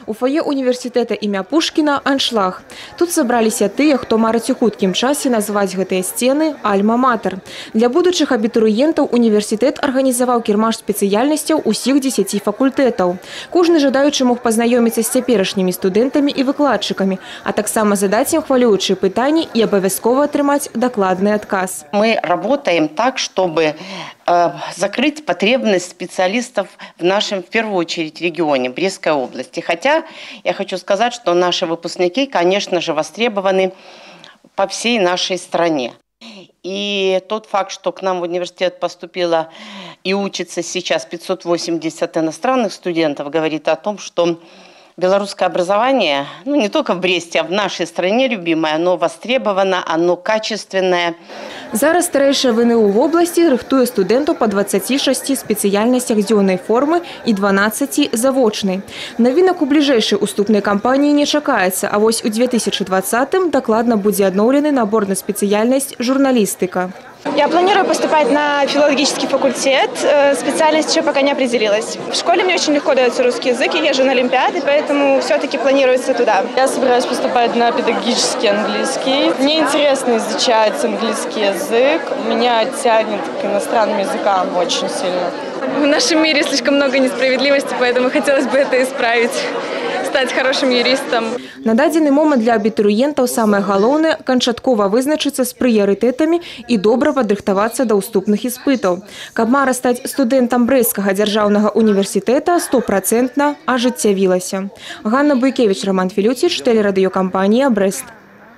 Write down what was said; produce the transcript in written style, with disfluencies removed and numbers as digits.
У фойе універсітэта імя Пушкіна аншлаг. Тут сабраліся тыя, хто марыць у хуткім часе назваць гэтыя сцены альма-матэр. Для будучых абітурыентаў універсітэт арганізаваў кірмаш спецыяльнасцяў усіх 10 факультэтаў. Кожны жадаючы мог пазнаёміцца з цяперашнімі студэнтамі і выкладчыкамі, а таксама задаць ім хвалюючыя пытанні і абавязкова атрымаць дакладны адказ. Мы работаем так, чтобы закрыть потребность специалистов в нашем, в первую очередь, регионе, Брестской области. Хотя я хочу сказать, что наши выпускники, конечно же, востребованы по всей нашей стране. И тот факт, что к нам в университет поступило и учится сейчас 580 иностранных студентов, говорит о том, что белорусское образование, не только в Бресте, а в нашей стране любимое, оно востребовано, оно качественное. Зараз старэйшая ВНУ в области рыхтуе студэнтаў па 26 спецыяльнасцях дзённай формы і 12 завочнай. Навінак у бліжэйшай уступнай кампаніі не чакаецца, а вось у 2020-м дакладна будзе адноўлены набор на спецыяльнасць журналістыка. Я планирую поступать на филологический факультет. Специальность еще пока не определилась. В школе мне очень легко дается русский язык, я езжу на олимпиады, поэтому все-таки планируется туда. Я собираюсь поступать на педагогический английский. Мне интересно изучать английский язык. Меня тянет к иностранным языкам очень сильно. В нашем мире слишком много несправедливости, поэтому хотелось бы это исправить. Стать хорошим юристом. На дадзены момант для абітурыентаў самае галоўнае – канчаткова вызначыцца з прыярытэтамі і добра падрыхтавацца да ўступных іспытаў. Каб мара стаць студэнтам Брэсцкага дзяржаўнага універсітэта 100% ажыццявілася. Ганна Буйкевіч, Роман Філюціч, тэлерадыёкампанія «Брэст».